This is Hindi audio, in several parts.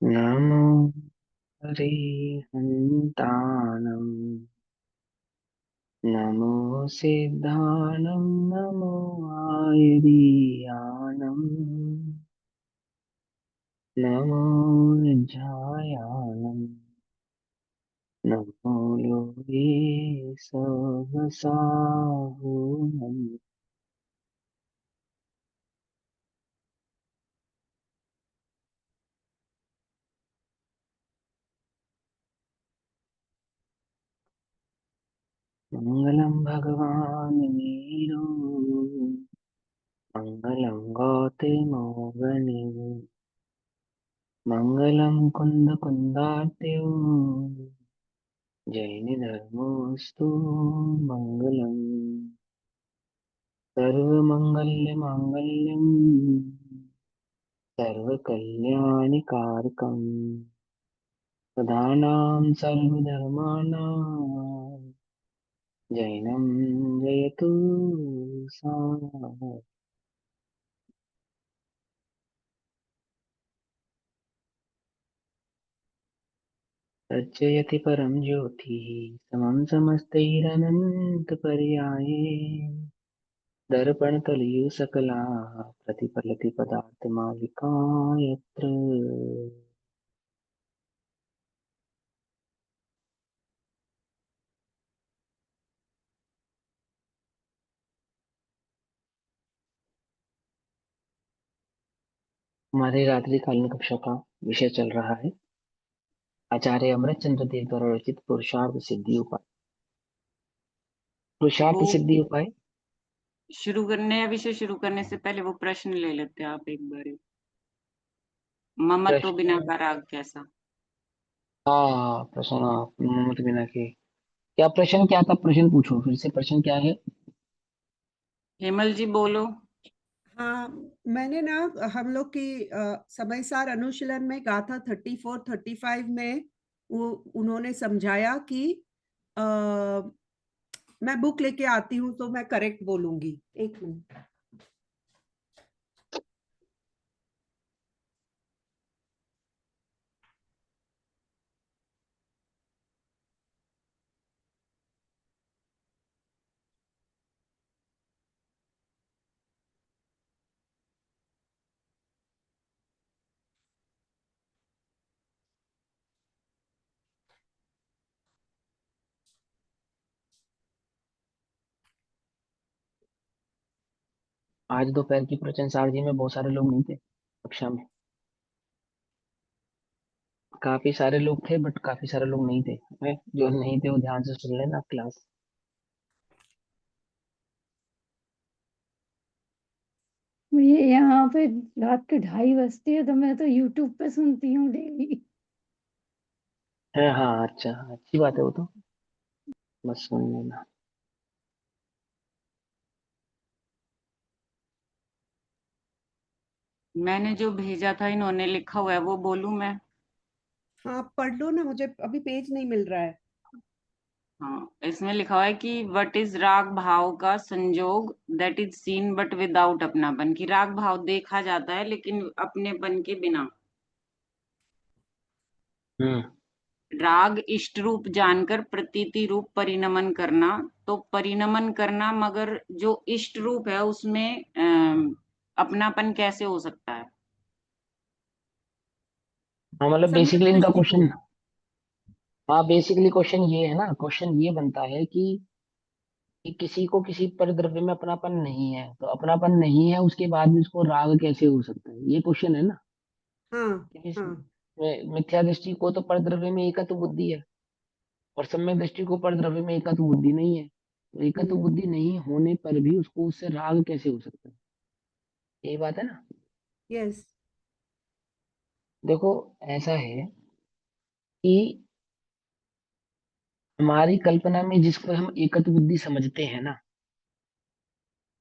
नमो हरिहन्ताणं नमो सिद्धानं नमो आयुर्यानं नमो विज्ञायानं नमो योगे सहसाहुनं। मङ्गलं भगवान् वीरो मङ्गलं गौतमोऽवनि मङ्गलं कुन्दकुन्दार्त्यो जैनधर्मोऽस्तु मङ्गलम्। सर्वमङ्गलमाङ्गल्यं सर्वकल्याणिकारकम् प्रधानां सर्वधर्माणां जैनं जयतु सा। तज्जयति परं ज्योतिः समं समस्तैरनन्तपर्याये दर्पणतलीय सकलाः प्रतिफलति पदार्थमालिका यत्र। हमारे रात्रिकालीन कक्षा का विषय चल रहा है आचार्य अमृत चंद्र देव द्वारा रचित पुरुषार्थ सिद्धि उपाय। पुरुषार्थ वो सिद्धि उपाय। नया विषय शुरू करने से पहले वो प्रश्न ले लेते हैं आप एक बार। ममत्व बिना प्रश्न। का राग कैसा? हाँ, प्रश्न। मत बिना के क्या प्रश्न, क्या था? प्रश्न पूछो फिर से, प्रश्न क्या है? हेमल जी बोलो। हाँ, मैंने ना हम लोग की समय सार अनुशीलन में गाथा 34-35 में वो उन्होंने समझाया कि अ, मैं बुक लेके आती हूँ तो मैं करेक्ट बोलूंगी। एक मिनट। आज दोपहर की प्रवचन सारथी में बहुत सारे लोग नहीं थे कक्षा में। काफी सारे लोग थे बट काफी सारे लोग नहीं थे। जो नहीं थे वो ध्यान से सुन लेना क्लास। ये यहाँ पे रात के 2:30 बजती है तो मैं तो यूट्यूब पे सुनती हूँ डेली। है हाँ, अच्छा, अच्छी बात है वो तो। बस सुन लेना। मैंने जो भेजा था इन्होंने लिखा हुआ है वो बोलूं मैं? हाँ, पढ़ लो ना, मुझे अभी पेज नहीं मिल रहा है। हाँ, इसमें लिखा हुआ है कि व्हाट इज राग भाव का संजोग that is seen but without अपनापन। की राग भाव देखा जाता है लेकिन अपनेपन के बिना। हम्म। राग इष्ट रूप जानकर प्रतीति रूप परिणमन करना। तो परिणमन करना, मगर जो इष्ट रूप है उसमें अपनापन कैसे हो सकता है? हाँ, मतलब सम्यक बेसिकली इनका क्वेश्चन। दृष्टिकोण। हाँ, बेसिकली क्वेश्चन ये है ना, क्वेश्चन ये बनता है कि किसी को किसी परिद्रव्य में अपनापन नहीं है, तो अपनापन नहीं है उसके बाद भी उसको राग कैसे हो सकता है, ये क्वेश्चन है ना। हाँ, कि इस हाँ। मिथ्या दृष्टि को तो परद्रव्य में एकत्व बुद्धि है, और सम्यक दृष्टि को परद्रव्य में एकत्व बुद्धि नहीं है। तो एकत्व हम्म। बुद्धि नहीं होने पर भी उसको उससे राग कैसे हो सकता है? यही बात है ना। यस। देखो, ऐसा है कि हमारी कल्पना में जिसको हम एकत्व बुद्धि समझते हैं ना,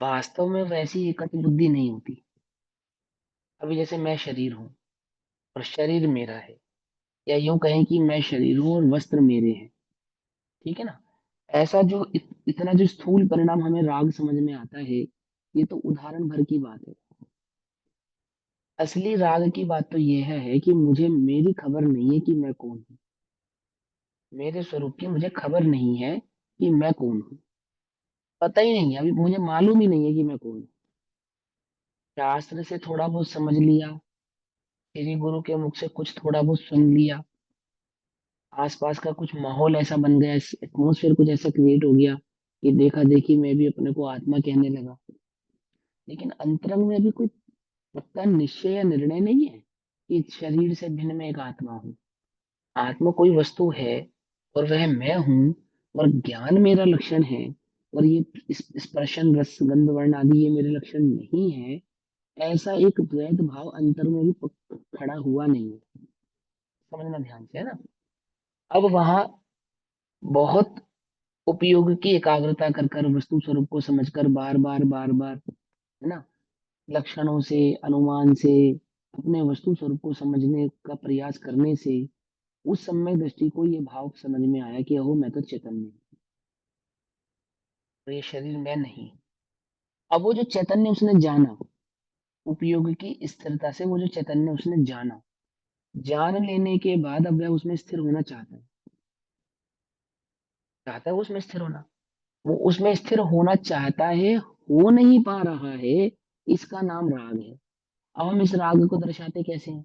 वास्तव में वैसी एकत्व बुद्धि नहीं होती। अभी जैसे मैं शरीर हूँ और शरीर मेरा है, या यूं कहें कि मैं शरीर हूँ और वस्त्र मेरे हैं। ठीक है ना। ऐसा जो इतना जो स्थूल परिणाम हमें राग समझ में आता है, ये तो उदाहरण भर की बात है। असली राग की बात तो ये है कि मुझे मेरी खबर नहीं है कि मैं कौन हूँ। मेरे स्वरूप की मुझे खबर नहीं है कि मैं कौन हूँ। पता ही नहीं है, अभी मुझे मालूम ही नहीं है कि मैं कौन हूँ। शास्त्र से थोड़ा बहुत समझ लिया, श्री गुरु के मुख से कुछ थोड़ा बहुत सुन लिया, आसपास का कुछ माहौल ऐसा बन गया, एटमोसफेयर कुछ ऐसा क्रिएट हो गया कि देखा देखी मैं भी अपने को आत्मा कहने लगा। लेकिन अंतरंग में भी कोई पक्का निश्चय या निर्णय नहीं है कि शरीर से भिन्न में एक आत्मा हूँ। आत्मा कोई वस्तु है और वह मैं हूँ, और ज्ञान मेरा लक्षण है, और ये स्पर्शन रस गंध वर्ण आदि ये मेरे लक्षण नहीं है। ऐसा एक द्वैत भाव अंतर में भी खड़ा हुआ नहीं है। समझना ध्यान से, है ना। अब वहां बहुत उपयोग की एकाग्रता कर कर वस्तु स्वरूप को समझकर बार बार है ना, लक्षणों से अनुमान से अपने वस्तु स्वरूप को समझने का प्रयास करने से उस समय दृष्टि को ये भाव समझ में आया कि ओह मैं तो चैतन्य हूँ, तो ये शरीर मैं नहीं। अब वो जो चैतन्य उसने जाना, उपयोग की स्थिरता से वो जो चैतन्य उसने जाना, जान लेने के बाद अब वह उसमें स्थिर होना चाहता है। चाहता है वो उसमें स्थिर होना, वो उसमें स्थिर होना चाहता है, हो नहीं पा रहा है। इसका नाम राग है। अब हम इस राग को दर्शाते कैसे हैं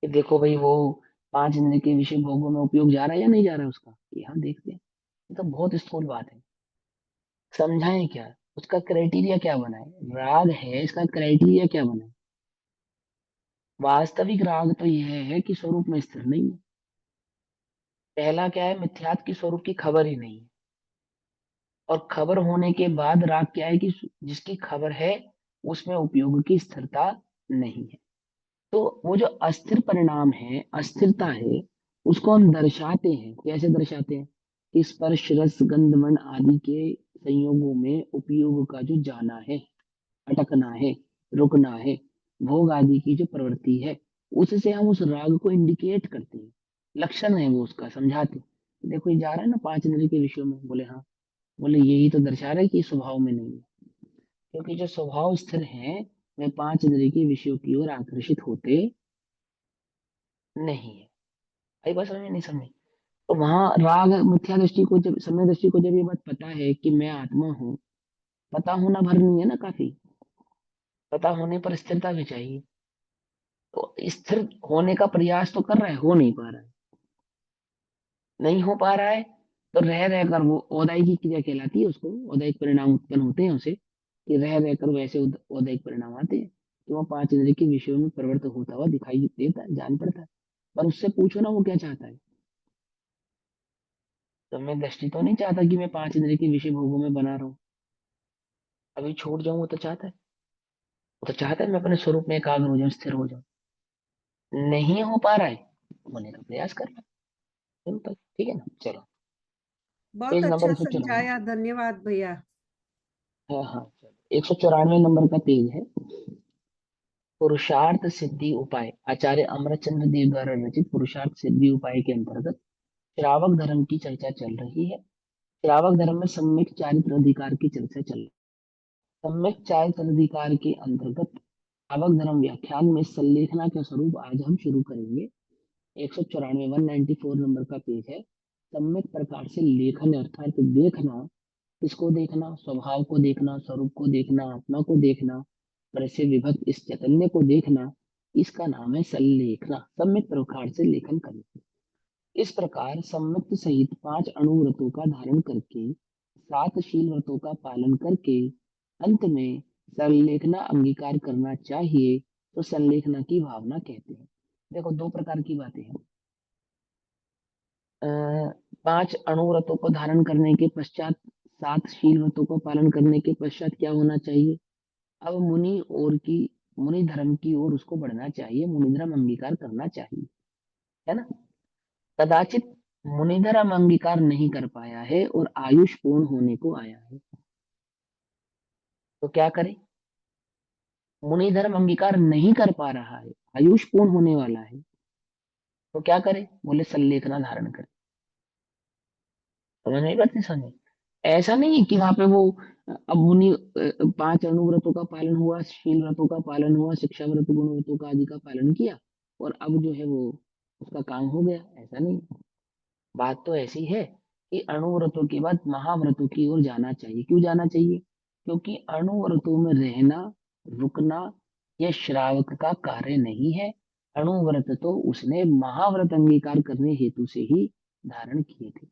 कि देखो भाई वो 5 इंद्रिय के विषय भोगों में उपयोग जा रहा है या नहीं जा रहा है उसका, ये हम देखते हैं। ये तो बहुत स्थूल बात है। समझाएं क्या, उसका क्राइटेरिया क्या बनाए, राग है इसका क्राइटेरिया क्या बनाए। वास्तविक राग तो यह है कि स्वरूप में स्थिर नहीं है। पहला क्या है, मिथ्यात्व की स्वरूप की खबर ही नहीं है। और खबर होने के बाद राग क्या है कि जिसकी खबर है उसमें उपयोग की स्थिरता नहीं है। तो वो जो अस्थिर परिणाम है, अस्थिरता है, उसको हम दर्शाते हैं। कैसे दर्शाते हैं कि स्पर्श रस गंध वर्ण आदि के संयोगों में उपयोग का जो जाना है, अटकना है, रुकना है, भोग आदि की जो प्रवृत्ति है, उससे हम उस राग को इंडिकेट करते हैं। लक्षण है वो उसका, समझाते हैं। देखो ये जा रहा है ना 5 इंद्रिय के विषयों में, बोले हाँ। बोले यही तो दर्शा रहा है कि स्वभाव में नहीं है, क्योंकि जो स्वभाव स्थिर है वे 5 इंद्रिय के विषयों की ओर आकर्षित होते नहीं है। भाई बात समझ में नहीं समझी। तो वहां राग मिथ्या दृष्टि को, जब समय दृष्टि को जब ये बात पता है कि मैं आत्मा हूँ, पता होना भर नहीं है ना काफी, पता होने पर स्थिरता भी चाहिए। तो स्थिर होने का प्रयास तो कर रहा है, हो नहीं पा रहा है। नहीं हो पा रहा है तो रह रहकर वो औदाई की क्रिया कहलाती है, उसको औदायिक परिणाम उत्पन्न होते हैं उसे, कि रह रहकर वैसे औदायिक परिणाम आते हैं कि वो 5 इंद्रिय के विषयों में प्रवृत्त होता हुआ दिखाई देता है, जान पड़ता है। पर उससे पूछो ना वो क्या चाहता है। तो मैं दृष्टि तो नहीं चाहता कि मैं 5 इंद्रिय के विषय भोगों में बना रहा हूँ, अभी छूट जाऊं। वो तो चाहता है, वो तो चाहता है मैं अपने स्वरूप में एकाग्र हो जाऊं, स्थिर हो जाऊं। नहीं हो पा रहा है, होने का प्रयास कर रहा है। सिंपल, ठीक है ना। चलो बहुत पेज नंबर अच्छा 194। समझाया, धन्यवाद भैया। हाँ हाँ चलो, 194 नंबर का पेज है। पुरुषार्थ सिद्धि उपाय, आचार्य अमरचंद्र देव द्वारा रचित पुरुषार्थ सिद्धि उपाय के अंतर्गत श्रावक धर्म की चर्चा चल रही है। श्रावक धर्म में सम्यक चारित्र अधिकार की चर्चा चल रही है। सम्यक चारित्र अधिकार के अंतर्गत श्रावक धर्म व्याख्यान में संलेखना का स्वरूप आज हम शुरू करेंगे। 194 194 नंबर का पेज है। सम्यक प्रकार से लेखन अर्थात देखना, किसको देखना, स्वभाव को देखना, स्वरूप को देखना, आत्मा को देखना, पर से विभक्त इस चैतन्य को देखना, इसका नाम है संलेखना। सम्यक प्रकार से लेखन करना। इस प्रकार सम्यक्त सहित 5 अणुव्रतों का धारण करके, 7 शील व्रतों का पालन करके अंत में संलेखना अंगीकार करना चाहिए, तो संलेखना की भावना कहते हैं। देखो 2 प्रकार की बातें हैं। 5 अणुव्रतों को धारण करने के पश्चात, 7 शील व्रतों को पालन करने के पश्चात क्या होना चाहिए। अब मुनि धर्म की ओर उसको बढ़ना चाहिए, मुनि धर्म अंगीकार करना चाहिए, है ना। कदाचित मुनि धर्म अंगीकार नहीं कर पाया है और आयुष पूर्ण होने को आया है, तो क्या करे। मुनि धर्म अंगीकार नहीं कर पा रहा है, आयुष पूर्ण होने वाला है, तो क्या करे, बोले संलेखना धारण करे। समझ नहीं बात, नहीं समझ। ऐसा नहीं है कि वहां पे वो अब उन्हीं 5 अणुव्रतों का पालन हुआ, शील व्रतों का पालन हुआ, शिक्षा व्रत, गुण व्रतों का आदि का पालन किया और अब जो है वो उसका काम हो गया, ऐसा नहीं। बात तो ऐसी है कि अणुव्रतों के बाद महाव्रतों की ओर जाना चाहिए। क्यों जाना चाहिए? क्योंकि अणुव्रतों में रहना, रुकना यह श्रावक का कार्य नहीं है। अणुव्रत तो उसने महाव्रत अंगीकार करने हेतु से ही धारण किए थे।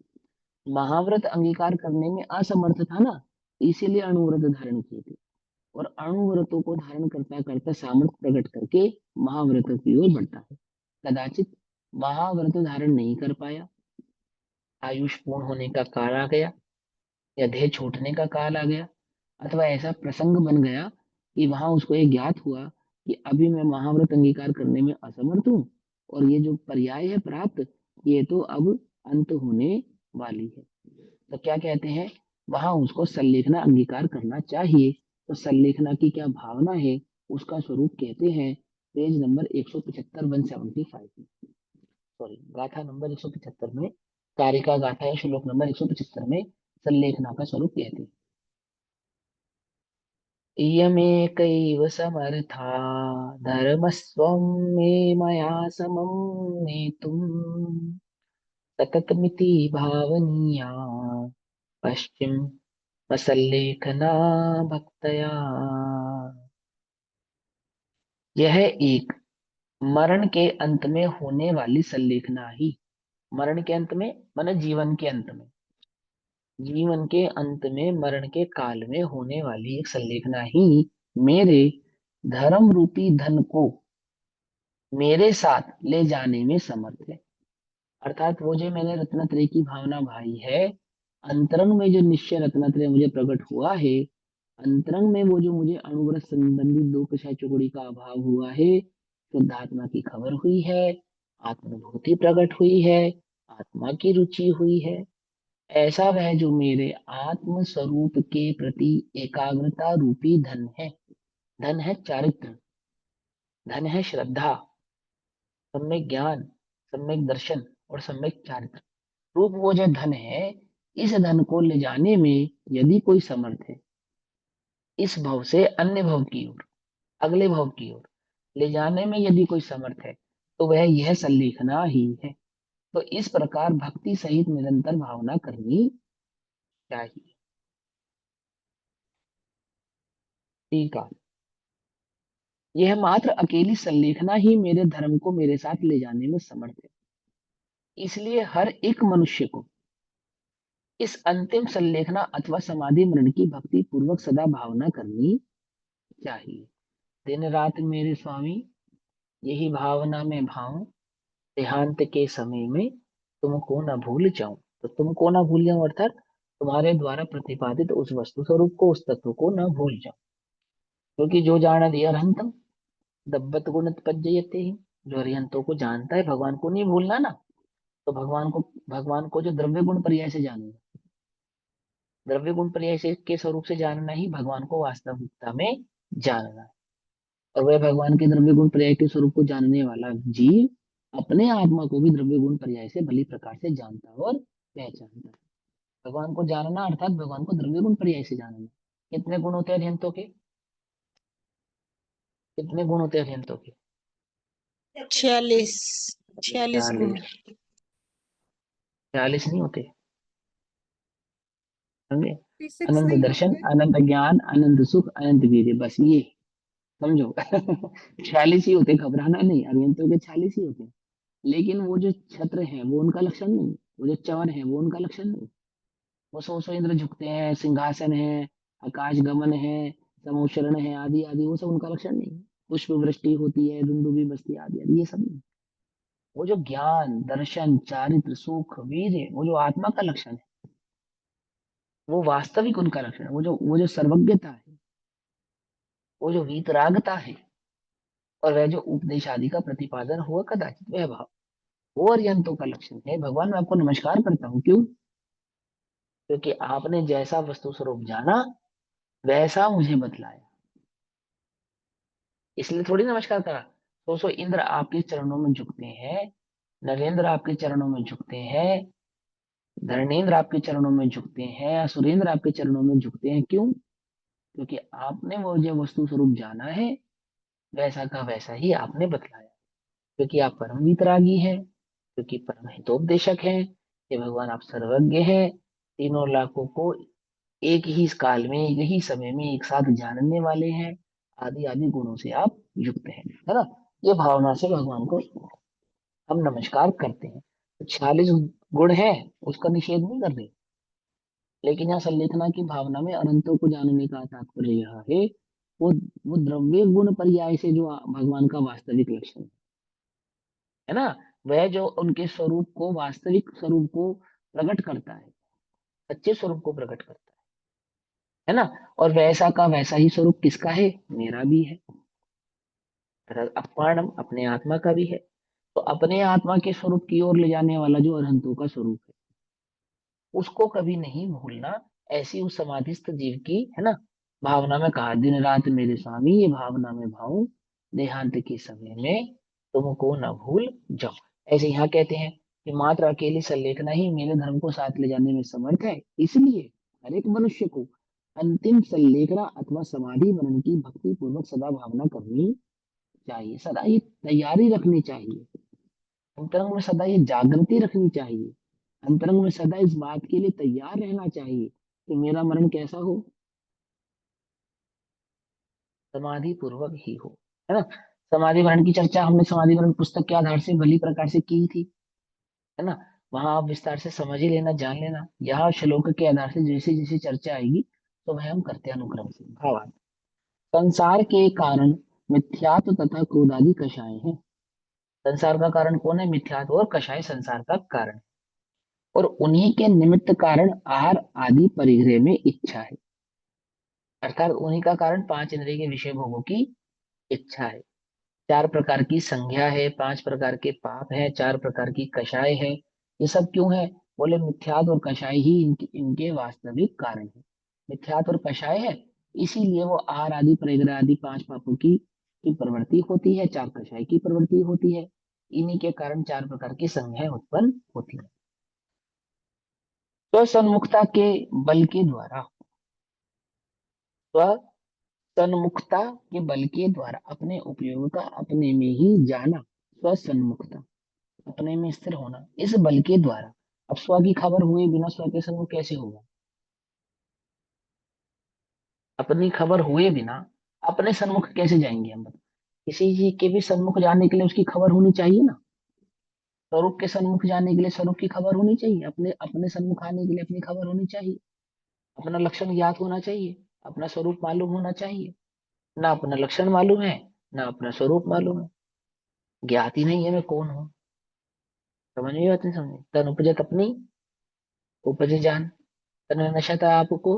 महाव्रत अंगीकार करने में असमर्थ था ना, इसीलिए अणुव्रत धारण किए थे। और अणुव्रतों को धारण करता करता सामर्थ्य प्रकट करके महाव्रत की ओर बढ़ता है। कदाचित महाव्रत धारण नहीं कर पाया, आयुष पूर्ण होने का काल आ गया या देह छूटने का काल आ गया, अथवा ऐसा प्रसंग बन गया कि वहां उसको ये ज्ञात हुआ कि अभी मैं महाव्रत अंगीकार करने में असमर्थ हूँ और ये जो पर्याय है प्राप्त, ये तो अब अंत होने वाली है। तो क्या कहते हैं, वहां उसको सल्लेखना अंगीकार करना चाहिए। तो सल्लेखना की क्या भावना है, उसका स्वरूप कहते हैं पेज नंबर 175 175 में, सॉरी गाथा नंबर 175 में, कारिका गाथा या श्लोक नंबर 175 में सल्लेखना का स्वरूप कहते हैं। इयमेकैव समर्था धर्मस्वं मे मया समं नेतुम् सततमिति भावनीया पश्चिम सल्लेखना भक्तया। यह एक मरण के अंत में होने वाली सल्लेखना ही, मरण के अंत में माने जीवन के अंत में, जीवन के अंत में मरण के काल में होने वाली एक सल्लेखना ही मेरे धर्म रूपी धन को मेरे साथ ले जाने में समर्थ है। अर्थात वो जो मैंने रत्नत्रय की भावना भाई है, अंतरंग में जो निश्चय रत्नत्रय मुझे प्रकट हुआ है, अंतरंग में वो जो मुझे अणुव्रत संबंधी दो कषाय चौकड़ी का अभाव हुआ है, शुद्धात्मा की खबर हुई है, आत्मभूति प्रकट हुई है, आत्मा की रुचि हुई है, ऐसा वह जो मेरे आत्म स्वरूप के प्रति एकाग्रता रूपी धन है। धन है चारित्र, धन है श्रद्धा, सम्यक ज्ञान, सम्यक दर्शन और सम्यक चारित्र रूप वो जो धन है, इस धन को ले जाने में यदि कोई समर्थ है, इस भव से अन्य भव की ओर, अगले भव की ओर ले जाने में यदि कोई समर्थ है, तो वह यह सल्लेखना ही है। तो इस प्रकार भक्ति सहित निरंतर भावना करनी चाहिए। ठीक है, यह मात्र अकेली सल्लेखना ही मेरे धर्म को मेरे साथ ले जाने में समर्थ है। इसलिए हर एक मनुष्य को इस अंतिम सल्लेखना अथवा समाधि मरण की भक्ति पूर्वक सदा भावना करनी चाहिए। दिन रात मेरे स्वामी यही भावना में भाऊं, देहांत के समय में तुमको न भूल जाऊं। तो तुमको न भूल जाऊं अर्थात तुम्हारे द्वारा प्रतिपादित उस वस्तु स्वरूप को, उस तत्व को न भूल जाऊं। क्योंकि जो जान दिया अरहंतम दब्बत गुण पज्जयते ही, जो अरिहंतों को जानता है, भगवान को नहीं भूलना ना, तो भगवान को जो द्रव्य गुण पर्याय से जानना, द्रव्य गुण पर्याय से के स्वरूप से जानना ही भगवान को वास्तविकता में जानना है। और वह भगवान के द्रव्य गुण पर्याय के स्वरूप को जानने वाला जीव अपने आत्मा को भी द्रव्य गुण पर्याय से भली प्रकार से जानता और पहचानता है। भगवान को जानना अर्थात भगवान को द्रव्य गुण पर्याय से जानना। कितने गुण होते हैं अरिहंतों के? कितने गुण होते हैं अरिहंतों के? 46 गुण। 40 नहीं होते, समझे? 36 अनंत नहीं दर्शन, होते। अनंत ज्ञान, अनंत सुख, अनंत वीर्य, बस ये समझो। 46 ही होते, घबराना नहीं, अरिहंतों के 46 ही होते। लेकिन वो जो छत्र है वो उनका लक्षण नहीं, वो जो चवर है वो उनका लक्षण नहीं। वो सौ इंद्र झुकते हैं, सिंहासन है, आकाश गमन है, समोशरण है, आदि आदि, वो सब उनका लक्षण नहीं। पुष्प वृष्टि होती है, दुंदुभी बजती है, आदि आदि, ये सब नहीं। वो जो ज्ञान, दर्शन, चारित्र, सुख, वीर्य, वो जो आत्मा का लक्षण है, वो वास्तविक उनका लक्षण है। वो जो सर्वज्ञता है, वो जो वीतरागता है, और वह जो उपदेश आदि का प्रतिपादन हुआ कदाचित वह भाव, वो अरिहंतों का लक्षण है। भगवान मैं आपको नमस्कार करता हूँ, क्यों? क्योंकि आपने जैसा वस्तु स्वरूप जाना वैसा मुझे बतलाया, इसलिए थोड़ी नमस्कार करा। सो इंद्र आपके चरणों में झुकते हैं, नरेंद्र आपके चरणों में झुकते हैं, धर्मेंद्र आपके चरणों में झुकते हैं, असुरेंद्र आपके चरणों में झुकते हैं, क्यों? क्योंकि आपने वो जो वस्तु स्वरूप जाना है, वैसा का वैसा ही आपने बतलाया, क्योंकि आप परम वितरागी हैं, क्योंकि परम हितोपदेशक हैं, ये भगवान आप सर्वज्ञ हैं, तीनों लाखों को एक ही इस काल में, एक ही समय में एक साथ जानने वाले हैं, आदि आदि गुणों से आप युक्त हैं, है ना। ये भावना से भगवान को हम नमस्कार करते हैं। तो 46 गुण है, उसका निषेध नहीं कर रहे, लेकिन यहाँ संलेखना की भावना में अनंतों को जानने का तात्पर्य यह है, वो वो द्रव्य गुण पर्याय से जो भगवान का वास्तविक लक्षण है ना, वह जो उनके स्वरूप को, वास्तविक स्वरूप को प्रकट करता है, सच्चे स्वरूप को प्रकट करता है ना। और वैसा का वैसा ही स्वरूप किसका है, मेरा भी है, अर्थात अपाणम अपने आत्मा का भी है। तो अपने आत्मा के स्वरूप की ओर ले जाने वाला जो अरहंतों का स्वरूप है, उसको कभी नहीं भूलना, ऐसी उस समाधिस्थ जीव की, है ना, भावना में कहा, दिन रात मेरे स्वामी ये भावना में भाऊं, देहांत के समय में तुमको न भूल जाओ। ऐसे यहाँ कहते हैं कि मात्र अकेली संलेखना ही मेरे धर्म को साथ ले जाने में समर्थ है, इसलिए हर एक मनुष्य को अंतिम संलेखना अथवा समाधि वर्ण की भक्ति पूर्वक सदा भावना करनी चाहिए, सदा ये तैयारी रखनी चाहिए, अंतरंग में सदा ये जागृति रखनी चाहिए, अंतरंग में सदा इस बात के लिए तैयार रहना चाहिए कि मेरा मरण कैसा हो, समाधि पूर्वक ही हो, है ना। समाधि मरण की चर्चा हमने समाधि मरण पुस्तक के आधार से भली प्रकार से की थी, है ना। वहां आप विस्तार से समझ ही लेना, जान लेना, यहाँ श्लोक के आधार से जैसे जैसे चर्चा आएगी तो वह हम करते हैं अनुक्रम से। भावार्थ, संसार के कारण मिथ्यात्व तथा क्रोधादि कषाय हैं। संसार का कारण कौन है, मिथ्यात्व और कषाय संसार का कारण, और उन्हीं के निमित्त कारण आहार आदि परिग्रह में इच्छा है, अर्थात उन्हीं का कारण पांच इंद्रिय के विषय भोगों की इच्छा है। चार प्रकार की संज्ञा है, पांच प्रकार के पाप है, चार प्रकार की कषाय है। ये सब क्यों है, बोले मिथ्यात्व और कषाय ही इनके वास्तविक कारण है। मिथ्यात्व और कषाय है, इसीलिए वो आहार आदि परिग्रह आदि पांच पापों की प्रवृत्ति होती है, चार कषाय की प्रवृत्ति होती है। इन्हीं के कारण चार प्रकार की संज्ञाएं उत्पन्न होती है। स्वसन्मुखता के बल के द्वारा, स्व सन्मुखता के बल के द्वारा अपने उपयोग का अपने में ही जाना, स्वसन्मुखता अपने में स्थिर होना, इस बल के द्वारा। अब स्व की खबर हुए बिना स्व के सन्मुख कैसे होगा, अपनी खबर हुए बिना अपने सन्मुख कैसे जाएंगे हम, बताओ। किसी चीज के भी सन्मुख जाने के लिए उसकी खबर होनी चाहिए ना, स्वरूप के सन्मुख जाने के लिए स्वरूप की खबर होनी चाहिए, अपने अपने सन्मुख आने के लिए अपनी खबर होनी चाहिए, अपना लक्षण ज्ञात होना चाहिए, अपना स्वरूप मालूम होना चाहिए। ना अपना लक्षण मालूम है, ना अपना स्वरूप मालूम है, ज्ञात ही नहीं है मैं कौन हूँ। समझ में बात नहीं, समझे, तन उपजत अपनी उपज जान, तन नशा आपको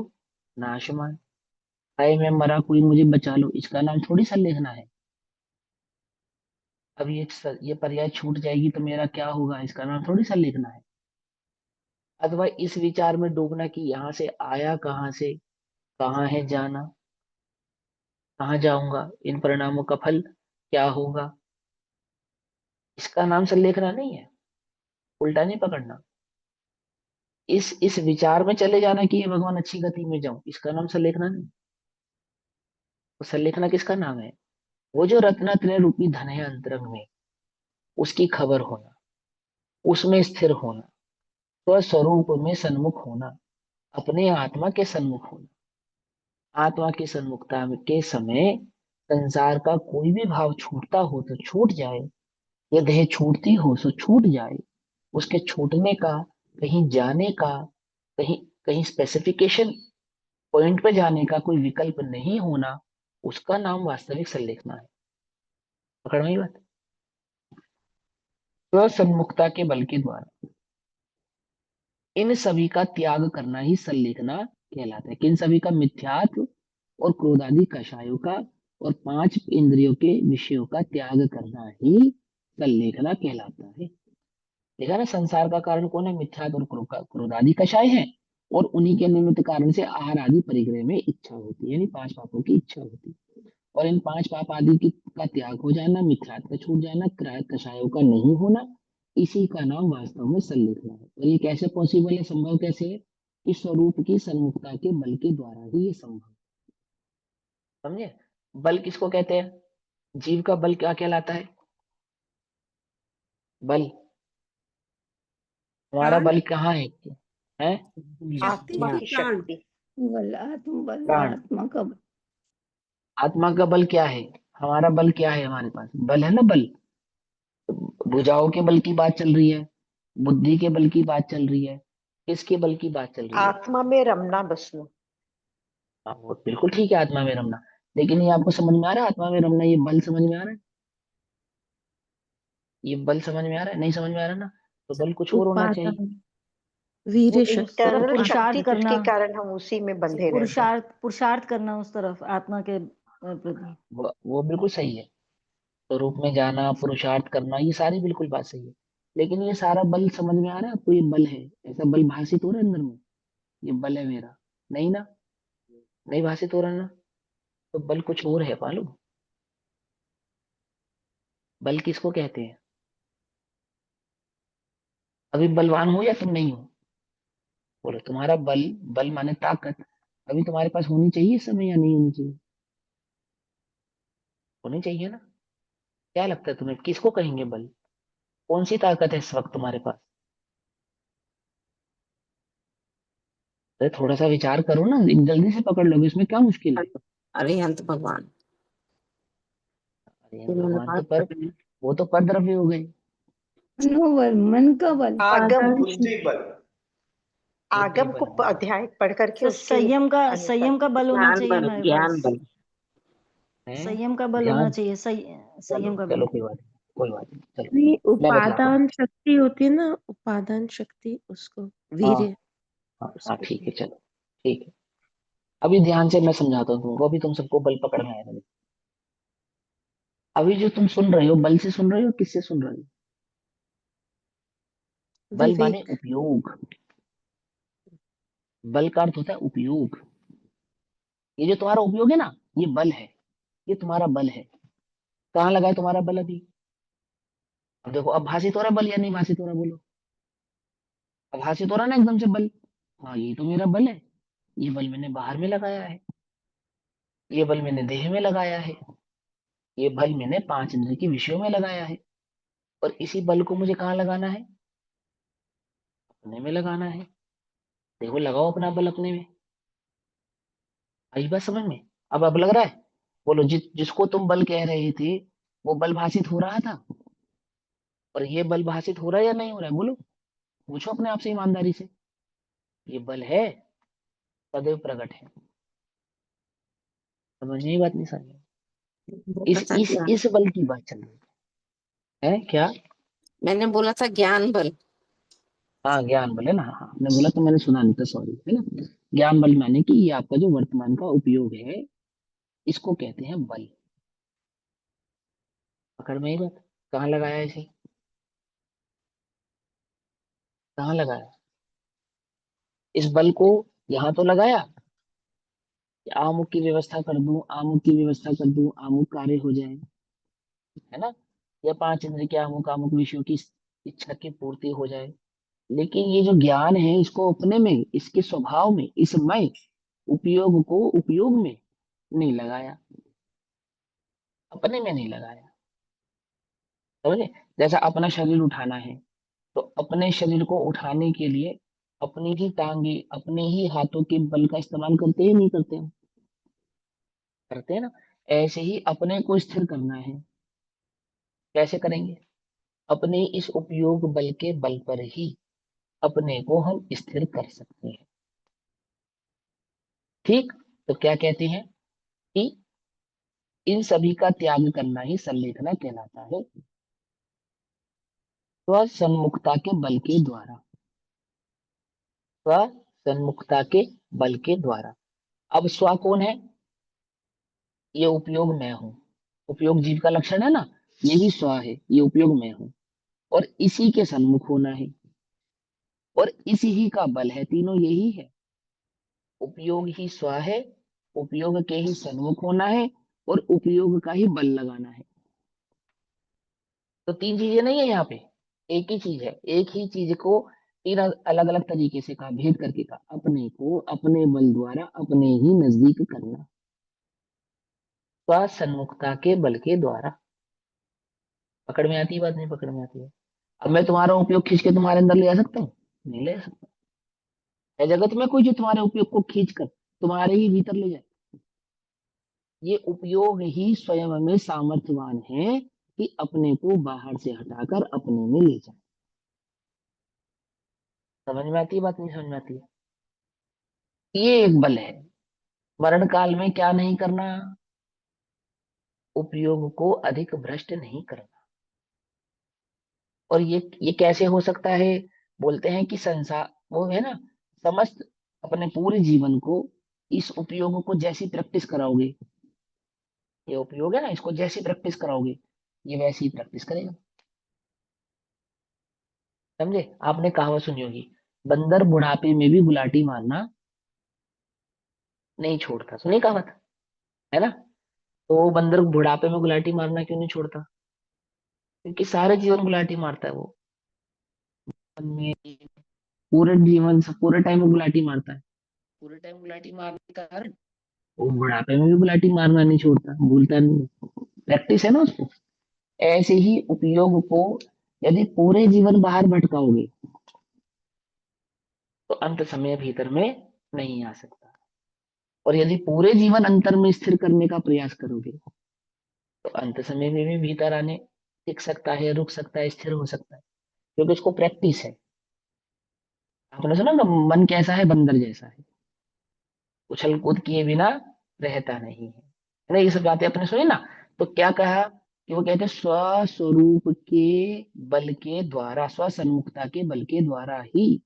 नाशमान, हाय मैं मरा कोई मुझे बचा लो, इसका नाम थोड़ी सा लिखना है। अब ये पर्याय छूट जाएगी तो मेरा क्या होगा, इसका नाम थोड़ी सा लिखना है। अथवा इस विचार में डूबना कि यहाँ से आया कहाँ से, कहाँ है जाना, कहाँ जाऊंगा, इन परिणामों का फल क्या होगा, इसका नाम संलेखना नहीं है। उल्टा नहीं पकड़ना, इस विचार में चले जाना कि ये भगवान अच्छी गति में जाऊं, इसका नाम संलेखना नहीं। तो संलेखना किसका नाम है, वो जो रत्नत्रय रूपी धन है अंतरंग में, उसकी खबर होना, उसमें स्थिर होना, स्वस्वरूप में सन्मुख होना, अपने आत्मा के सन्मुख होना। आत्मा की सन्मुखता के समय संसार का कोई भी भाव छूटता हो तो छूट जाए, या देह छूटती हो तो छूट जाए, उसके छूटने का, कहीं जाने का, कहीं कहीं स्पेसिफिकेशन पॉइंट पे जाने का कोई विकल्प नहीं होना, उसका नाम वास्तविक संलेखना है। पकड़ में आई बात। स्वसन्मुखता के बल के द्वारा इन सभी का त्याग करना ही संलेखना कहलाता है। किन सभी का, मिथ्यात्व और क्रोधादि कषायों का और पांच इंद्रियों के विषयों का त्याग करना ही संलेखना कहलाता है। देखा ना, संसार का कारण कौन है, मिथ्यात्व और क्रोधादि कषाय है, और उन्हीं के निमित्त कारण से आहार आदि परिग्रह में इच्छा होती है, यानी पांच पापों की इच्छा होती है। और इन पांच पाप आदि की का त्याग हो जाना, मिथ्यात्व का छूट जाना, कषायों का नहीं होना, इसी का नाम वास्तव में संलेखना है। और ये कैसे पॉसिबल है, संभव कैसे है, इस स्वरूप की सन्मुखता के बल के द्वारा ही ये संभव है। समझे? बल किसको कहते हैं? जीव का बल क्या कहलाता है? बल, हमारा प्राण, बल कहाँ है? है शक्ति यहाँ, की प्राण। बल, आत्मबल, प्राण। आत्मा का बल। आत्मा का बल क्या है? हमारा बल क्या है? हमारे पास बल है ना, बल। भुजाओं के बल की बात चल रही है, बुद्धि के बल की बात चल रही है, किसके बल की बात चल रही है? आत्मा में रमना बसना। हाँ, वो बिल्कुल ठीक है, आत्मा में रमना। लेकिन ये आपको समझ में आ रहा है आत्मा में रमना? ये बल समझ में आ रहा है? ये बल समझ में आ रहा है? नहीं समझ में आ रहा ना? तो बल कुछ और होना चाहिए। उपादान, वो वीर्य शक्ति। तरफ इंटरनल पुरुषार्थ शक्ति करना, जिसके कारण हम उसी में बंधे रहते हैं। पुरुषार्थ करना उस तरफ आत्मा के प्रति। वो बिल्कुल सही है। तो रूप में जाना, पुरुषार्थ करना, ये सारी बिल्कुल बात सही है। लेकिन ये सारा बल समझ में आ रहा है आपको? ये बल है, ऐसा बल भाषित हो रहा है अंदर में? ये बल है मेरा? नहीं ना, नहीं भाषित हो रहा ना? तो बल कुछ और है, मालूम? बल किसको कहते हैं? अभी बलवान हो या तुम नहीं हो? बोलो, तुम्हारा बल, बल माने ताकत, अभी तुम्हारे पास होनी चाहिए इस समय या नहीं होनी चाहिए? होनी चाहिए ना? क्या लगता है तुम्हें, किसको कहेंगे बल? कौन सी ताकत है इस वक्त तुम्हारे पास? अरे थोड़ा सा विचार करो ना, जल्दी से पकड़ लोगे, इसमें क्या मुश्किल है? अरिहंत भगवान। अरे इन्होंने भगवान तो बात पर, कर रहे हैं। वो तो पर द्रव्य हो गए। मनोबल, मन का बल। आगम, बुद्धि बल। बुद्धि आगम बल, को हाँ। अध्याय पढ़ करके उसके अनुसार। संयम का बल होना ज्ञान चाहिए बल, हमारे ज्ञान पास। बल। है संयम का बल होना ध्यान। चाहिए, चलो संयम का चलो, बल। कोई बात नहीं, कोई बात नहीं, चलो नहीं, मैं बतलाता हूँ। उपादान शक्ति होती है ना, उपादान शक्ति, उसको हाँ वीर्य, हाँ हाँ, उसको ठीक है, कहते चलो ठीक है। अभी ध्यान से मैं समझाता हूँ तुमको, अभी तुम सबको बल पकड़ में आएगा। अभी जो तुम सुन रहे हो, बल से सुन रहे हो, किससे सुन रहे हो? हैं। बल माने विवेक। उपयोग। बल का अर्थ होता है उपयोग। ये जो तुम्हारा उपयोग है ना, ये बल है, ये तुम्हारा बल है। कहाँ लगा है तुम्हारा बल अभी? अब देखो, अब भाषित हो रहा है बल या नहीं भाषित हो रहा, बोलो? अब भाषित हो रहा है ना एकदम से बल। हाँ, ये तो मेरा बल है। ये बल मैंने बाहर में लगाया है, ये बल मैंने देह में लगाया है, ये बल मैंने पांच इंद्रिय के विषयों में लगाया है। और इसी बल को मुझे कहाँ लगाना है? अपने में लगाना है। देखो, लगाओ अपना बल अपने में। आई बात समझ में? अब लग रहा है? बोलो, जिसको तुम बल कह रहे थे, वो बल भाषित हो रहा था? और ये बल भाषित हो रहा है या नहीं हो रहा है, बोलो? पूछो अपने आप से ईमानदारी से। ये बल है, सदैव प्रकट है। समझ नहीं, बात नहीं समझ? बोला था ज्ञान। इस बल की बात चल रही है क्या? मैंने बोला था ज्ञान बल। हाँ, ज्ञान बल है ना, हाँ आपने बोला तो मैंने सुना नहीं था, सॉरी, है ना? ज्ञान बल माने कि ये आपका जो वर्तमान का उपयोग है, इसको कहते हैं बल। पकड़ में ही बात? कहाँ लगाया इसे? कहाँ लगाया इस बल को? यहाँ तो लगाया कि आमुख की व्यवस्था कर दूं, आमुख की व्यवस्था कर दूं, आमुख कार्य हो जाए, है ना? या पांच इंद्रिय के अमुक अमुक विषयों की इच्छा की पूर्ति हो जाए। लेकिन ये जो ज्ञान है, इसको अपने में, इसके स्वभाव में, इसमय उपयोग को उपयोग में नहीं लगाया, अपने में नहीं लगाया। समझे? जैसा अपना शरीर उठाना है, तो अपने शरीर को उठाने के लिए अपनी ही टांगे, अपने ही हाथों के बल का इस्तेमाल करते हैं नहीं करते हैं? करते हैं ना? ऐसे ही अपने को स्थिर करना है, कैसे करेंगे? अपने इस उपयोग बल के बल पर ही अपने को हम स्थिर कर सकते हैं। ठीक? तो क्या कहते हैं कि इन सभी का त्याग करना ही संलेखना कहलाता है, स्व सन्मुखता के बल के द्वारा। स्व सन्मुखता के बल के द्वारा। अब स्व कौन है? ये उपयोग मैं हूं। उपयोग जीव का लक्षण है ना, ये भी स्व है, ये उपयोग मैं हूं। और इसी के सन्मुख होना है, और इसी ही का बल है, तीनों यही है। उपयोग ही स्व है, उपयोग के ही सन्मुख होना है, और उपयोग का ही बल लगाना है। तो तीन चीजें नहीं है यहाँ पे, एक ही चीज है। एक ही चीज को तीन अलग अलग तरीके से कहा, भेद करके कहा, अपने को अपने बल द्वारा अपने ही नजदीक करना। स्वसन्मुखता के बल के द्वारा। पकड़ में आती है बात, नहीं पकड़ में आती है? अब मैं तुम्हारा उपयोग खींच के तुम्हारे अंदर ले आ सकता हूँ? नहीं ले आ सकता। है जगत में कोई जो तुम्हारे उपयोग को खींच कर तुम्हारे ही भीतर ले जाए? ये उपयोग ही स्वयं में सामर्थ्यवान है कि अपने को बाहर से हटाकर अपने में ले जाए। समझ में आती है बात, नहीं समझ में आती है? ये एक बल है। मरण काल में क्या नहीं करना? उपयोग को अधिक भ्रष्ट नहीं करना। और ये कैसे हो सकता है? बोलते हैं कि संसार वो है ना, समस्त अपने पूरे जीवन को इस उपयोग को जैसी प्रैक्टिस कराओगे, ये उपयोग है ना, इसको जैसी प्रैक्टिस कराओगे ये वैसी ही प्रैक्टिस करेगा। समझे? आपने कहावत सुनी होगी, बंदर बुढ़ापे में भी गुलाटी मारना नहीं छोड़ता। सुनी कहावत, है ना? तो वो बंदर बुढ़ापे में गुलाटी मारना क्यों नहीं छोड़ता? क्योंकि सारे जीवन गुलाटी मारता है वो। में पूरे जीवन से पूरे टाइम वो गुलाटी मारता है। पूरे टाइम गुलाटी मारने के कारण वो बुढ़ापे में भी गुलाटी मारना नहीं छोड़ता, भूलता नहीं, प्रैक्टिस है ना उसको। ऐसे ही उपयोग को यदि पूरे जीवन बाहर भटकाओगे तो अंत समय भीतर में नहीं आ सकता। और यदि पूरे जीवन अंतर में स्थिर करने का प्रयास करोगे तो अंत समय में भी भीतर आने टिक सकता है, रुक सकता है, स्थिर हो सकता है, क्योंकि उसको प्रैक्टिस है। आपने सुना ना, मन कैसा है? बंदर जैसा है, उछल कूद किए बिना रहता नहीं है ना? ये सब बातें आपने सुनी ना। तो क्या कहा कि वो कहते हैं स्वस्वरूप के बल के द्वारा, स्वसन्मुखता के बल के द्वारा ही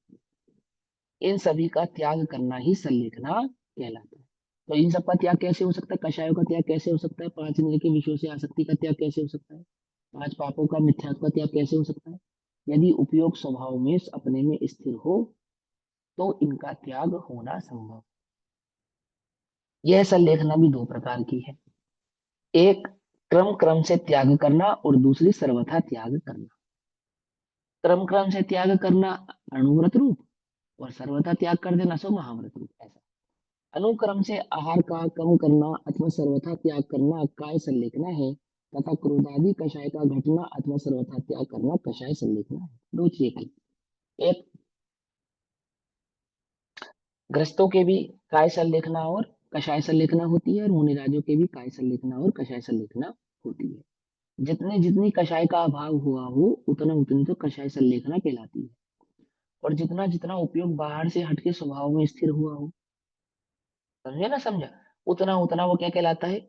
इन सभी का त्याग करना ही संलेखना कहलाता है। तो इन सब का त्याग कैसे हो सकता है? कषायों का त्याग कैसे हो सकता है? पांच इंद्रिय के विषयों से आसक्ति का त्याग कैसे हो सकता है? पांच पापों का, मिथ्यात्व का त्याग कैसे हो सकता है? यदि उपयोग स्वभाव में अपने में स्थिर हो तो इनका त्याग होना संभव। यह संलेखना भी दो प्रकार की है, एक क्रम क्रम से त्याग करना और दूसरी सर्वथा त्याग करना। क्रम क्रम से त्याग करना अणुव्रत रूप, और सर्वथा त्याग कर देना सो महाव्रत रूप। ऐसा अनुक्रम से आहार का कम करना अथवा सर्वथा त्याग करना काय संलेखना है, तथा क्रोधादि कषाय का घटना अथवा सर्वथा त्याग करना कषाय संलेखना है। दो चीजें की, एक ग्रस्तों के भी काय संलेखना और कषाय संलेखना होती है, और मुनिराजों के भी काय संलेखना और कषाय संलेखना होती है। जितने जितनी कषाय का अभाव हुआ हो उतना उतनी तो कषाय संलेखना कहलाती है, और जितना जितना उपयोग बाहर से हटके स्वभाव में स्थिर हुआ हो, समझे ना, समझा, उतना उतना वो क्या कहलाता है?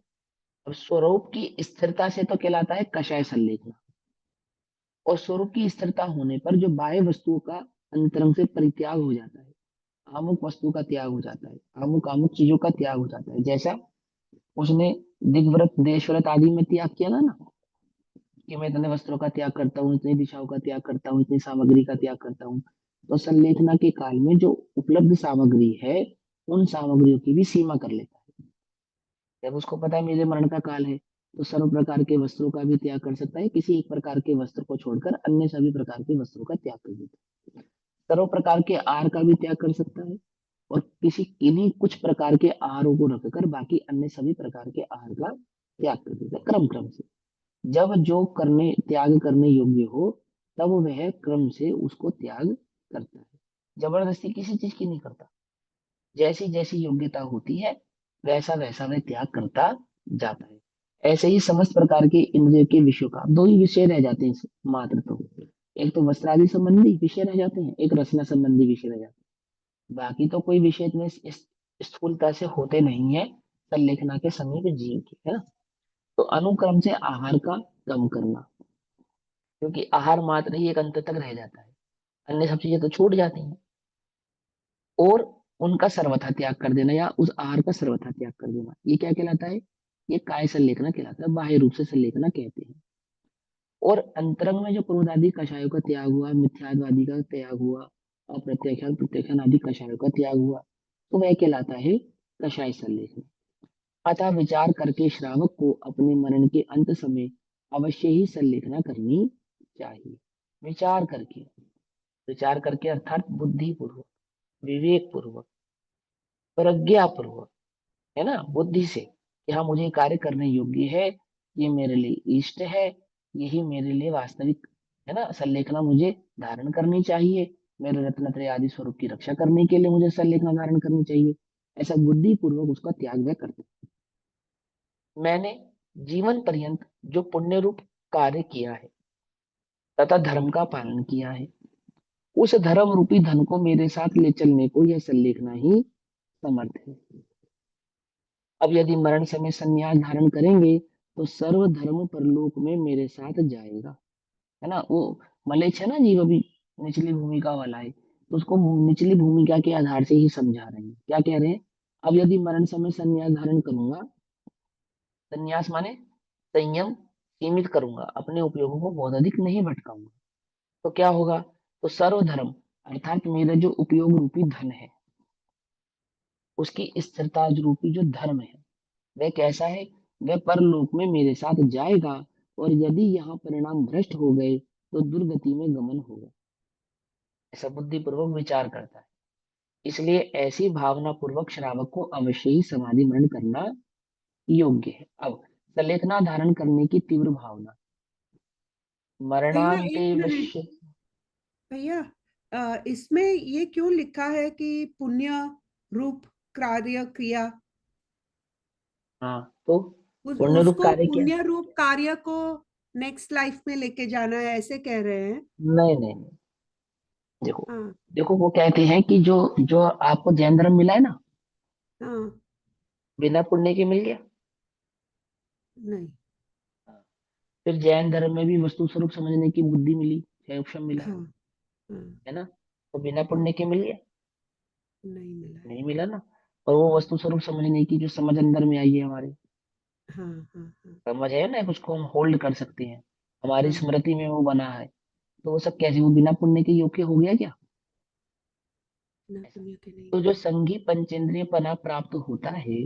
और स्वरूप की स्थिरता से तो कहलाता है कषाय संलेखना। और स्वरूप की स्थिरता होने पर जो बाह्य वस्तुओं का अंतरंग से परित्याग हो जाता है, आमुक वस्तु का त्याग हो जाता है, आमुक आमुक चीजों का त्याग हो जाता है। जैसा उसने दिग्व्रत देशव्रत आदि में त्याग किया था ना, कि मैं इतने वस्त्रों का त्याग करता हूँ, इतनी दिशाओं का त्याग करता हूँ, इतनी सामग्री का त्याग करता हूँ। तो संलेखना के काल में जो उपलब्ध सामग्री है उन सामग्रियों की भी सीमा कर लेता है। जब उसको पता है मेरे मरण का काल है तो सर्व प्रकार के वस्त्रों का भी त्याग कर सकता है, किसी एक प्रकार के वस्त्र को छोड़कर अन्य सभी प्रकार के वस्त्रों का त्याग कर देता है। सर्व प्रकार के आहार का भी त्याग कर सकता है, और किसी किन्हीं कुछ प्रकार के आहारों को रखकर बाकी अन्य सभी प्रकार के आहार का त्याग कर देता है, क्रम क्रम से। जब जो करने त्याग करने योग्य हो तब वह क्रम से उसको त्याग करता है, जबरदस्ती किसी चीज की नहीं करता। जैसी जैसी योग्यता होती है वैसा वैसा वह त्याग करता जाता है। ऐसे ही समस्त प्रकार के इंद्रिय के विषयों का दो ही विषय रह जाते हैं मात्र, तो एक तो वस्त्रादि संबंधी विषय रह जाते हैं, एक रचना संबंधी विषय रह जाते हैं। बाकी तो कोई विषय इतने स्थूलता से होते नहीं है संलेखना के समीप जीव के, है ना? तो अनुक्रम से आहार का कम करना, क्योंकि आहार मात्र ही एक अंत तक रह जाता है, अन्य सब चीजें तो छूट जाती हैं। और उनका सर्वथा त्याग कर देना या उस आहार का सर्वथा त्याग कर देना, ये क्या कहलाता है? ये काय संलेखना कहलाता है, बाह्य रूप से संलेखना कहते हैं। और अंतरंग में जो क्रोध आदि कषायों का त्याग हुआ, मिथ्याद्वादी का त्याग हुआ, अप्रत्यक्षान प्रत्यक्षान आदि कषायों का त्याग हुआ, तो वह कहलाता है कषाय संलेखन। अतः विचार करके श्रावक को अपने मरण के अंत समय अवश्य ही संलेखना करनी चाहिए। विचार करके, विचार करके अर्थात बुद्धि पूर्वक, विवेक पूर्वक, प्रज्ञा पूर्वक, है ना, बुद्धि से कि हाँ मुझे ये कार्य करने योग्य है, ये मेरे लिए इष्ट है, यही मेरे लिए वास्तविक है ना संलेखना मुझे धारण करनी चाहिए, मेरे रत्नत्रय आदि स्वरूप की रक्षा करने के लिए मुझे संलेखना धारण करनी चाहिए। ऐसा बुद्धि पूर्वक उसका त्याग वह करते। मैंने जीवन पर्यंत जो पुण्य रूप कार्य किया है तथा धर्म का पालन किया है, उस धर्म रूपी धन को मेरे साथ ले चलने को यह संलेखना ही समर्थ है। अब यदि मरण समय संन्यास धारण करेंगे तो सर्व धर्म परलोक में मेरे साथ जाएगा, है ना। वो मलेच्छ है ना जीव, अभी निचली भूमिका वाला है, तो उसको निचली भूमिका के आधार से ही समझा रहे हैं। क्या कह रहे हैं? अब यदि मरण समय संन्यास धारण करूंगा, संन्यास माने संयम सीमित करूंगा, अपने उपयोगों को बहुत अधिक नहीं भटकाऊंगा, तो क्या होगा? तो सर्वधर्म अर्थात मेरा जो उपयोग रूपी धन है, उसकी स्थिरता रूपी जो धर्म है, वह कैसा है? वह परलोक में मेरे साथ जाएगा, और यदि यहाँ परिणाम भ्रष्ट हो गए तो दुर्गति में गमन होगा। ऐसा बुद्धिपूर्वक विचार करता है। इसलिए ऐसी भावना पूर्वक श्रावक को अवश्य ही समाधि मरण करना योग्य है। अब संलेखना धारण करने की तीव्र भावना भैया एक मरणांते मिनट, वश्य। भैया इसमें ये क्यों लिखा है कि पुण्य रूप कार्य क्रिया? हाँ, तो पुण्य रूप उसको कार्य क्या? पुण्य रूप कार्य को नेक्स्ट लाइफ में लेके जाना है, ऐसे कह रहे हैं। नहीं नहीं नहीं, देखो हाँ देखो, वो कहते हैं कि जो जो आपको जैन धर्म मिला है ना, हाँ। बिना पुण्य के मिल गया। नहीं। फिर जैन धर्म में भी वस्तु स्वरूप समझने की बुद्धि मिली, क्षयोक्षम मिला, हाँ हाँ। है ना। तो बिना हाँ, पुण्य के मिल गया? नहीं मिला है। नहीं मिला ना। और वो हाँ वस्तु स्वरूप समझने की जो समझ अंदर में आई है, हमारे हाँ हाँ हाँ समझ है ना, उसको हम होल्ड कर सकते हैं, हमारी हाँ। स्मृति में वो बना है। तो वो सब कैसे, वो बिना पुण्य के योग्य हो गया क्या? ना ऐसा। पुण्य के नहीं। तो जो संघी पंचेंद्रिय पना प्राप्त होता है,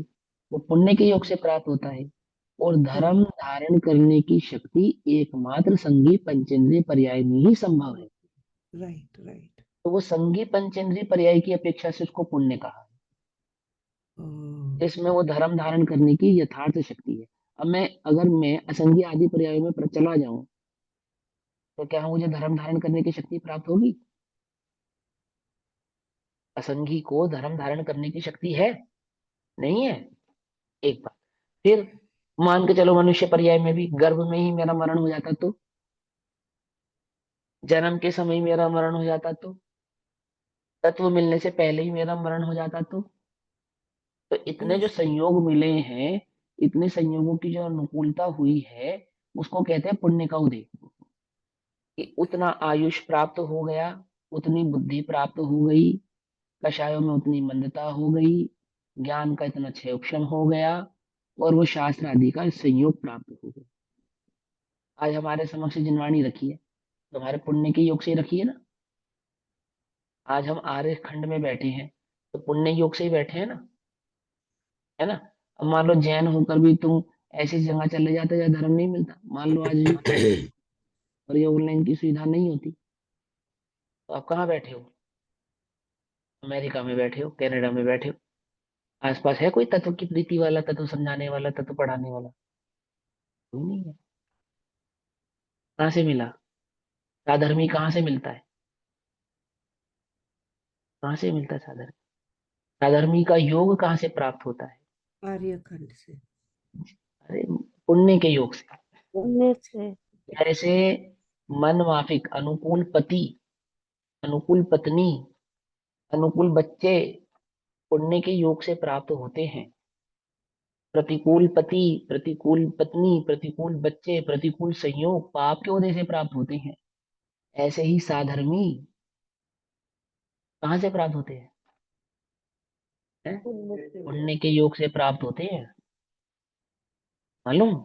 वो पुण्य के योग से प्राप्त होता है। और हाँ। धर्म धारण करने की शक्ति एकमात्र संघी पंचेंद्रिय पर्याय में ही संभव है। Right right. तो वो संघी पंचेंद्रिय पर्याय की अपेक्षा से उसको पुण्य कहा, जिसमें वो धर्म धारण करने की यथार्थ शक्ति है। अब अगर मैं असंगी आदि पर्यायों में चला जाऊं, तो क्या मुझे धर्म धारण करने की शक्ति प्राप्त होगी? असंगी को धर्म धारण करने की शक्ति है? नहीं है। एक बात। फिर मान के चलो मनुष्य पर्याय में भी गर्भ में ही मेरा मरण हो जाता, तो जन्म के समय ही मेरा मरण हो जाता, तो तत्व मिलने से पहले ही मेरा मरण हो जाता, तो इतने जो यस। संयोग मिले हैं, इतने संयोगों की जो अनुकूलता हुई है, उसको कहते हैं पुण्य का उदय। कि उतना आयुष प्राप्त हो गया, उतनी बुद्धि प्राप्त हो गई, कषायों में उतनी मंदता हो गई, ज्ञान का इतना क्षयोक्षम हो गया, और वो शास्त्र आदि का संयोग प्राप्त हो गया। आज हमारे समक्ष जिनवाणी रखी है, तो हमारे पुण्य के योग से ही रखी है ना। आज हम आर्य खंड में बैठे हैं, तो पुण्य योग से ही बैठे हैं ना, है ना। अब मान लो जैन होकर भी तुम ऐसी जगह चले जाते जहाँ धर्म नहीं मिलता, मान लो आज यूट्यूब और ये ऑनलाइन की सुविधा नहीं होती, तो आप कहाँ बैठे हो? अमेरिका में बैठे हो, कनाडा में बैठे हो। आसपास है कोई तत्व की प्रीति वाला, तत्व समझाने वाला, तत्व पढ़ाने वाला? कोई नहीं है। कहाँ से मिला? साधर्मी कहाँ से मिलता है? कहाँ से मिलता है साधर्मी? साधर्मी का योग कहाँ से प्राप्त होता है? आर्यखंड से। अरे, पुण्य के योग से। पुण्य से। जैसे मन माफिक अनुकूल पति, अनुकूल पत्नी, अनुकूल बच्चे पुण्य के योग से प्राप्त होते हैं। प्रतिकूल पति, प्रतिकूल पत्नी, प्रतिकूल बच्चे, प्रतिकूल संयोग पाप के उदय से प्राप्त होते हैं। ऐसे ही साधर्मी कहाँ से प्राप्त होते हैं? हैं? पुण्य से। पुण्य के योग से प्राप्त होते हैं। मालूम?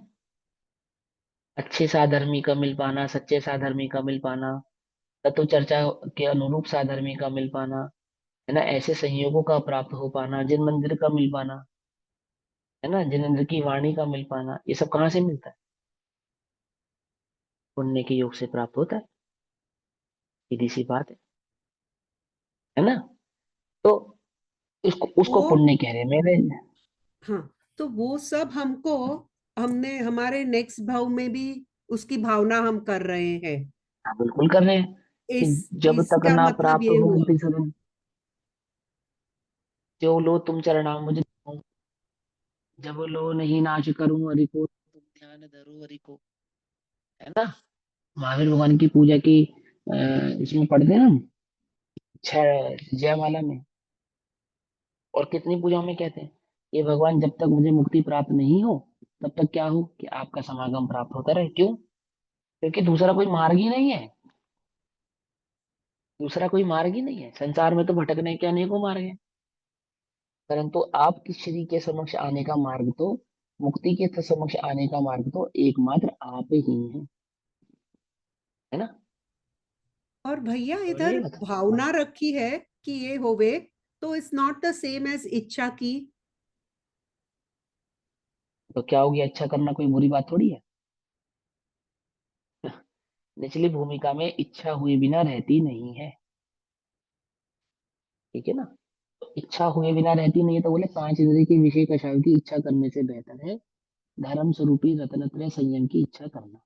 अच्छे साधर्मी का मिल पाना, सच्चे साधर्मी का मिल पाना, तत्व चर्चा के अनुरूप साधर्मी का मिल पाना, है ना, ऐसे संयोगों का प्राप्त हो पाना, जिन मंदिर का मिल पाना, है ना, जिनेंद्र की वाणी का मिल पाना, ये सब कहाँ से मिलता है? पुण्य के योग से प्राप्त होता है। सीधी सी बात है ना। तो उसको उसको वो पुण्य कह रहे हैं मेरे। हाँ, तो वो सब हमको हमने हमारे नेक्स्ट भाव में भी उसकी भावना हम कर रहे हैं। हाँ, बिल्कुल कर रहे हैं कि जब तक इसका ना मतलब प्राप्त ये हो हुआ। मुक्ति सदन, जो लो तुम चरणाम मुझे दिखाऊं, जब लो नहीं नाच करूं हरि को, तुम ध्यान धरो हरि को, है ना। महावीर भगवान की पूजा की इसमें पढ़ते हैं हम, छह जयमाला में, और कितनी पूजाओं में कहते हैं ये भगवान जब तक मुझे मुक्ति प्राप्त नहीं हो तब तक क्या हो कि आपका समागम प्राप्त होता रहे। क्यों? क्योंकि दूसरा कोई मार्ग ही नहीं है, दूसरा कोई मार्ग ही नहीं है। संसार में तो भटकने के अनेकों मार्ग हैं, परंतु आपकी श्री के समक्ष आने का मार्ग तो, मुक्ति के समक्ष आने का मार्ग तो एकमात्र आप ही है ना। और भैया समझ गई इधर बात? भावना रखी है कि ये होवे, तो it's not the same as इच्छा की। तो क्या होगी, अच्छा करना कोई बुरी बात थोड़ी है। निचली भूमिका में इच्छा हुए बिना रहती नहीं है, ठीक है ना। तो इच्छा हुए बिना रहती नहीं है, तो बोले पांच इंद्रिय के विषय कषायों की इच्छा करने से बेहतर है धर्म स्वरूपी रत्नत्रय संयम की इच्छा करना,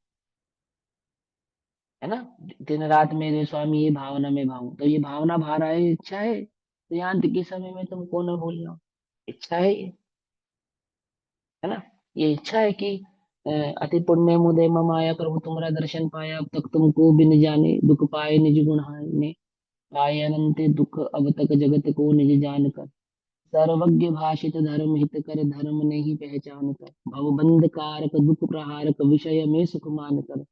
है ना। दिन रात मेरे स्वामी ये भावना में भाऊं, तो ये भावना भा रहा है, इच्छा है, तो यहाँ अंत के समय में तुमको न भूल जाओ, इच्छा है ये, है ना। ये इच्छा है कि अति पुण्य मुदे ममाया प्रभु तुम्हारा दर्शन पाया, अब तक तुमको बिन जाने दुख पाए निज गुण हाने, पाए अनंत दुख अब तक जगत को निज जान कर, सर्वज्ञ भाषित धर्म हित कर धर्म नहीं पहचान कर, भवबंध कारक दुख प्रहारक विषय में सुख मान कर,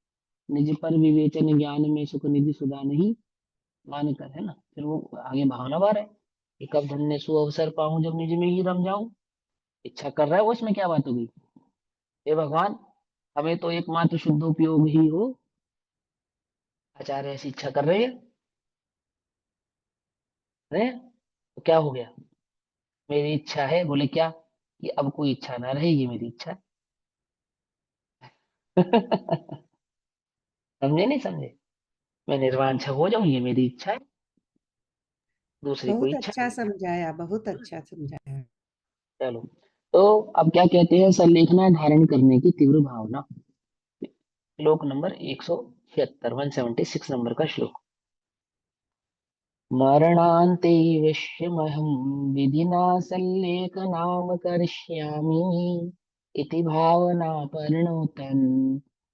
निज पर विवेचन ज्ञान में सुख निधि सुधा नहीं मान कर, है ना। फिर वो आगे भावना बार है कि कब धन्य सु अवसर पाऊं जब निज में ही रम जाऊं, इच्छा कर रहा है वो, इसमें क्या बात हो गई। हे भगवान, हमें तो एकमात्र शुद्ध उपयोग ही हो, आचार्य ऐसी इच्छा कर रहे हैं, तो क्या हो गया, मेरी इच्छा है, बोले क्या, कि अब कोई इच्छा ना रहे, ये मेरी इच्छा है। समझे नहीं समझे, मैं निर्वाण छक हो जाऊं, ये मेरी इच्छा है, दूसरी कोई बहुत इच्छा अच्छा नहीं है। समझाया, बहुत अच्छा समझाया। चलो, तो अब क्या कहते हैं, संलेखना धारण करने की तीव्र भावना। श्लोक नंबर 176, 176 नंबर का श्लोक। मरणान्ते विश्वमहं विधिना संलेखनाम करिष्यामि इति भावना परिणोतन्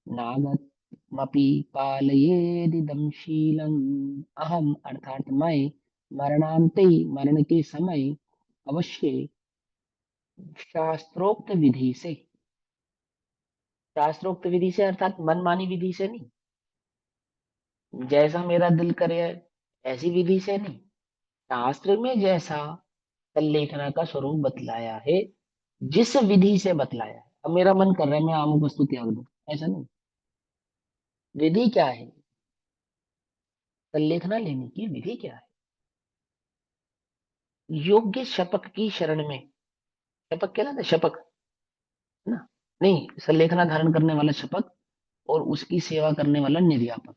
नागमपि पालयेदिदं शीलम्। अहम अर्थात मैं, मरणान्ते मरण के समय अवश्य शास्त्रोक्त विधि से, शास्त्रोक्त विधि से अर्थात मनमानी विधि से नहीं, जैसा मेरा दिल करे ऐसी विधि से नहीं, शास्त्र में जैसा संलेखना का स्वरूप बतलाया है, जिस विधि से बतलाया है। अब मेरा मन कर रहा है मैं आमुक वस्तु त्याग दूं, ऐसा नहीं। विधि क्या है, संलेखना लेने की विधि क्या है, योग्य शपक की शरण में, शपक क्या है, शपक, है ना, नहीं, संलेखना धारण करने वाला शपक और उसकी सेवा करने वाला निर्यापक।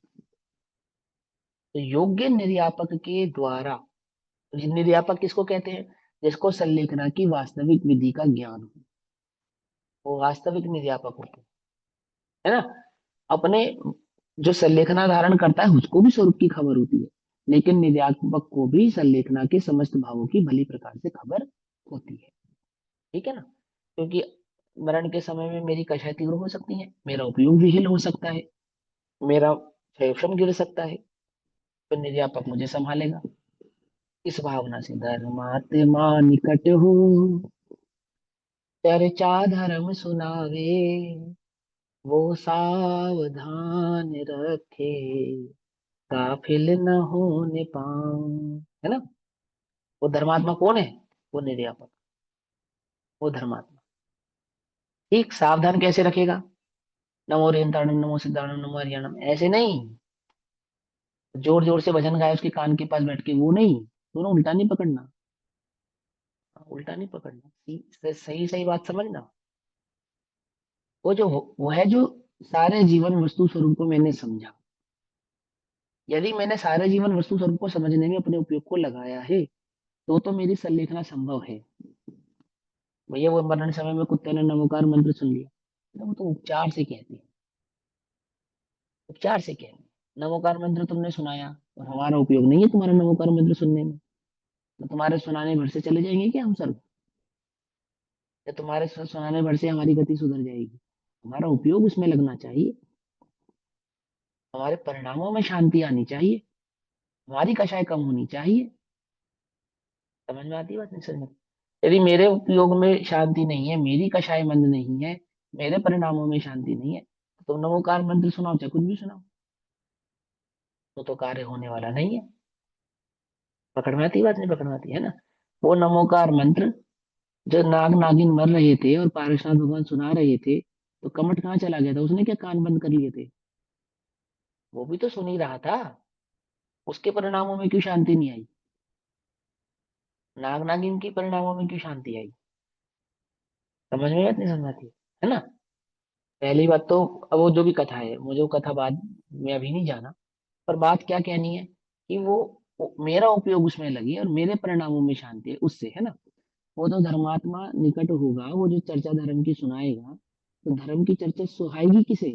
तो योग्य निर्यापक के द्वारा, निर्यापक किसको कहते हैं, जिसको संलेखना की वास्तविक विधि का ज्ञान हो, वो वास्तविक निर्यापक होते हैं, है ना। अपने जो संलेखना धारण करता है उसको भी स्वरूप की खबर होती है, लेकिन निर्यापक को भी संलेखना के समस्त भावों की भली प्रकार से खबर होती है, ठीक है ना। क्योंकि मरण के समय में मेरी कषाय तीव्र हो सकती है, मेरा उपयोग विहीन हो सकता है, मेरा क्षयक्षम गिर सकता है, तो निर्यापक मुझे संभालेगा। इस भावना से धर्मात्मा निकट हो, चर्चा धर्म सुनावे, वो सावधान रखे, गाफिल न होने पाऊं, है ना। वो धर्मात्मा कौन है, वो निर्यापक, वो धर्मात्मा। ठीक, सावधान कैसे रखेगा, नमो रियंताणम नमो सिद्धाणम नमो हरियाणम, ऐसे नहीं जोर जोर से भजन गाए उसके कान के पास बैठ के, वो नहीं, दोनों उल्टा नहीं पकड़ना, उल्टा नहीं पकड़ना, सही सही बात समझना। वो है जो सारे जीवन वस्तु स्वरूप को मैंने समझा, यदि मैंने सारे जीवन वस्तु स्वरूप को समझने में अपने उपयोग को लगाया है, तो मेरी संलेखना संभव है। भैया वो मरण समय में कुत्ते ने नमोकार मंत्र सुन लिया, तो वो तो उपचार से कहते हैं, उपचार से कहते हैं। नमोकार मंत्र तुमने सुनाया और हमारा उपयोग नहीं है तुम्हारा नमोकार मंत्र सुनने में, तो तुम्हारे सुनाने भर से चले जाएंगे क्या हम सब, या तुम्हारे सुनाने भर से हमारी गति सुधर जाएगी? हमारा उपयोग उसमें लगना चाहिए, हमारे परिणामों में शांति आनी चाहिए, हमारी कषाय कम होनी चाहिए। समझ में आती है बात? नहीं समझ में? यदि मेरे उपयोग में शांति नहीं है, मेरी कषाय मंद नहीं है, मेरे परिणामों में शांति नहीं है, तो तुम नमोकार मंत्र सुनाओ चाहे कुछ भी सुनाओ, तो कार्य होने वाला नहीं है। पकड़ में आती है बात? नहीं पकड़ में आती है ना? वो नमोकार मंत्र जो नाग नागिन मर रहे थे और पारसनाथ भगवान सुना रहे थे, तो कमट कहाँ चला गया था? उसने क्या कान बंद कर लिए थे? वो भी तो सुन ही रहा था, उसके परिणामों में क्यों शांति नहीं आई? नाग नागिन के परिणामों में क्यों शांति आई? समझ में बात नहीं समझ आती है ना? पहली बात तो, अब वो जो भी कथा है, मुझे वो कथा बाद में अभी नहीं जाना, पर बात क्या कहनी है कि वो मेरा उपयोग उसमें लगे और मेरे परिणामों में शांति है उससे, है ना? वो तो धर्मात्मा निकट होगा, वो जो चर्चा धर्म की सुनाएगा, तो धर्म की चर्चा सुहाएगी किसे?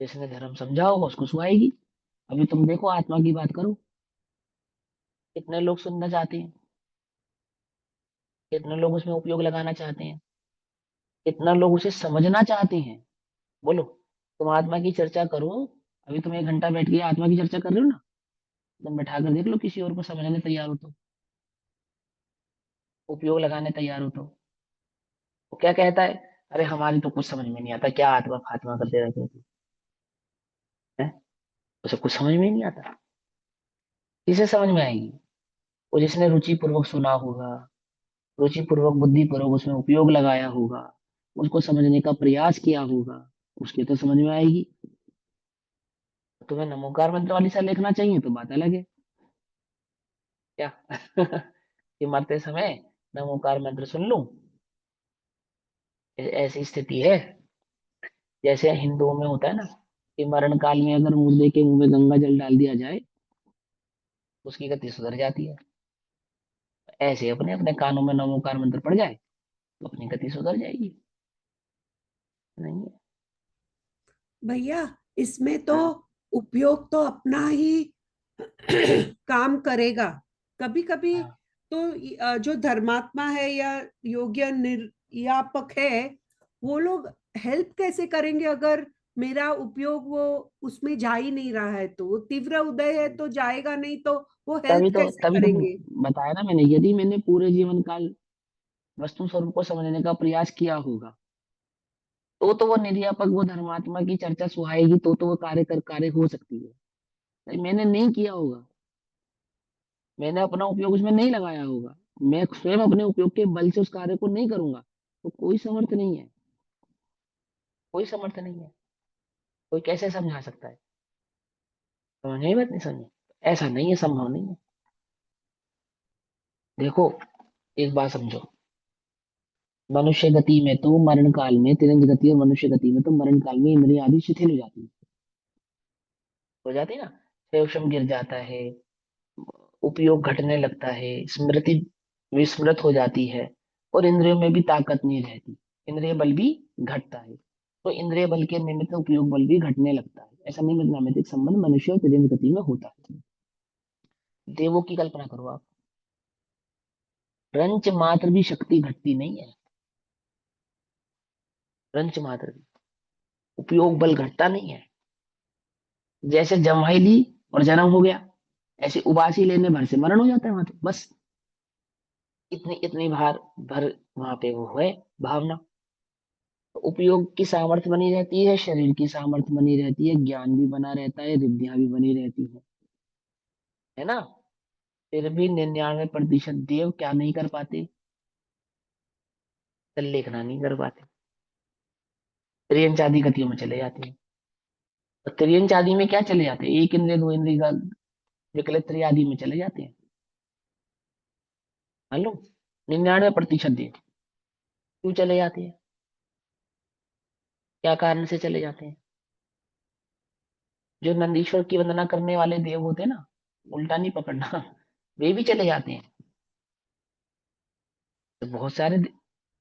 जिसने धर्म समझा होगा उसको सुहाएगी। अभी तुम देखो, आत्मा की बात करो, कितने लोग सुनना चाहते हैं, कितने लोग उसमें उपयोग लगाना चाहते हैं, कितना लोग उसे समझना चाहते हैं। बोलो, तुम आत्मा की चर्चा करो, अभी तुम 1 घंटा बैठ के आत्मा की चर्चा कर रहे हो ना, तुम बैठा कर देख लो किसी और को समझने तैयार हो तो, उपयोग लगाने तैयार हो तो, वो क्या कहता है? अरे हमारी तो कुछ समझ में नहीं आता, क्या आत्मा फात्मा करते रहते हो तुम, हैं? उसे कुछ समझ में ही नहीं आता। किसे समझ में आएगी? वो जिसने रुचि पूर्वक सुना होगा, रुचि पूर्वक बुद्धि पूर्वक उसमें उपयोग लगाया होगा, उसको समझने का प्रयास किया होगा, उसके तो समझ में आएगी। तुम्हें नमोकार मंत्र वाली सा लिखना चाहिए तो बात अलग है, क्या? कि मरते समय नमोकार मंत्र सुन लूं, ऐसी स्थिति है। जैसे हिंदुओं में होता है ना कि मरण काल में अगर मुर्दे के मुंह में गंगा जल डाल दिया जाए, उसकी गति सुधर जाती है। ऐसे अपने अपने कानों में नमोकार मंत्र पड़ जाए तो अपनी गति सुधर जाएगी। नहीं है? भैया इसमें तो हाँ उपयोग तो अपना ही काम करेगा। कभी कभी हाँ तो जो धर्मात्मा है या योग्य निर्यापक है, वो लोग हेल्प कैसे करेंगे अगर मेरा उपयोग वो उसमें जा ही नहीं रहा है? तो वो तीव्र उदय है तो जाएगा नहीं, तो वो हेल्प कैसे तभी तो करेंगे? बताया ना मैंने, यदि मैंने पूरे जीवन काल वस्तु स्वरूप को समझने का प्रयास किया होगा, तो वो निर्यापक, वो धर्मात्मा की चर्चा सुहाएगी, तो वो कार्य हो सकती है। नहीं, मैंने नहीं किया होगा, मैंने अपना उपयोग उसमें नहीं लगाया होगा, मैं स्वयं अपने उपयोग के बल से उस कार्य को नहीं करूंगा, तो कोई समर्थ नहीं है, कोई समर्थ नहीं है। कोई कैसे समझा सकता है? समझ नहीं, बात नहीं समझे? ऐसा नहीं है, संभव नहीं है। देखो, एक बात समझो, मनुष्य गति में तो मरण काल में तिरंज गति, और मनुष्य गति में तो मरण काल में इंद्रिय आदि शिथिल हो जाती है ना, सेवशम गिर जाता है, उपयोग घटने लगता है, स्मृति विस्मृत हो जाती है, और इंद्रियों में भी ताकत नहीं रहती, इंद्रिय बल भी घटता है, तो इंद्रिय बल के निमित्त उपयोग बल भी घटने लगता है। ऐसा निमित्त नामितिक संबंध मनुष्य और तिरंज गति में होता है। देवों की कल्पना करो आप, रंच मात्र भी शक्ति घटती नहीं है, रंच मात्र भी उपयोग बल घटता नहीं है। जैसे जम्हाई ली और जन्म हो गया, ऐसे उबासी लेने भर से मरण हो जाता है वहां, तो बस इतनी इतनी भार भर वहां पे वो है भावना। तो उपयोग की सामर्थ्य बनी रहती है, शरीर की सामर्थ्य बनी रहती है, ज्ञान भी बना रहता है, रिद्धियां भी बनी रहती है ना? फिर भी 99% देव क्या नहीं कर पाते? लेखना नहीं कर पाते, त्रियंच आदि गतियों में चले जाते हैं। और त्रियंच आदि में क्या चले जाते हैं? एक इंद्रिय, दो इंद्रिय का विकलित त्रिय आदि में चले जाते हैं। मालूम? 99% देव क्यों चले जाते हैं? क्या कारण से चले जाते हैं? जो नंदीश्वर की वंदना करने वाले देव होते हैं ना, उल्टा नहीं पकड़ना, वे भी चले जाते हैं। तो बहुत सारे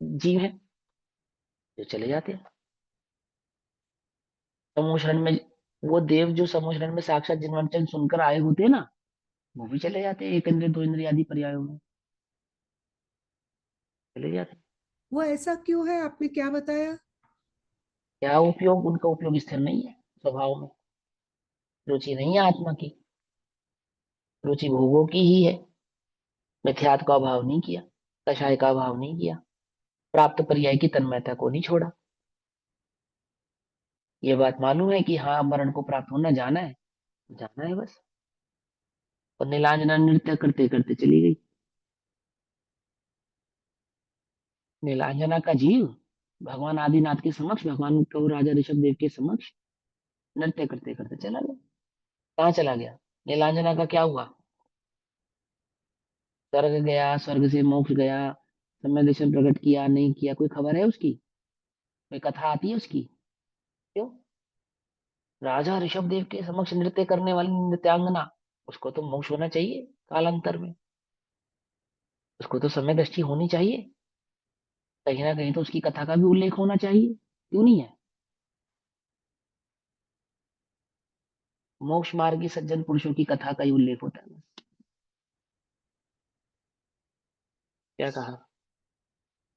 जीव हैं जो चले जाते हैं समूह शरण में। वो देव जो समूह शरण में साक्षात जन्मांचल सुनकर आए होते हैं ना, वो भी चले जाते हैं, एक इंद्रिय दो इंद्रिय आदि पर्यायों में चले जाते हैं। वो ऐसा क्यों है, आपने क्या बताया? क्या उपयोग? उनका उपयोग स्थिर नहीं है स्वभाव में। रुचि नहीं है आत्मा की, रुचि भोगों की ही है। मिथ्यात्व का अभाव नहीं किया, कषाय का अभाव नहीं किया, प्राप्त पर्याय की तन्मयता को नहीं छोड़ा। ये बात मालूम है कि हाँ मरण को प्राप्त होना जाना है, जाना है बस। और नीलांजना नृत्य करते करते चली गई। नीलांजना का जीव भगवान आदिनाथ के समक्ष, भगवान को राजा ऋषभ देव के समक्ष नृत्य करते करते चला गया। कहाँ चला गया? नीलांजना का क्या हुआ? स्वर्ग गया, स्वर्ग से मोक्ष गया, समय दर्शन प्रकट किया नहीं किया, कोई खबर है उसकी? कोई कथा आती है उसकी? क्यों? राजा ऋषभ देव के समक्ष नृत्य करने वाली नृत्यांगना, उसको तो मोक्ष होना चाहिए कालांतर में, उसको तो समय दृष्टि होनी चाहिए, कहीं ना कहीं तो उसकी कथा का भी उल्लेख होना चाहिए, क्यों नहीं है? मोक्ष मार्गी सज्जन पुरुषों की कथा का ही उल्लेख होता है। क्या कहा?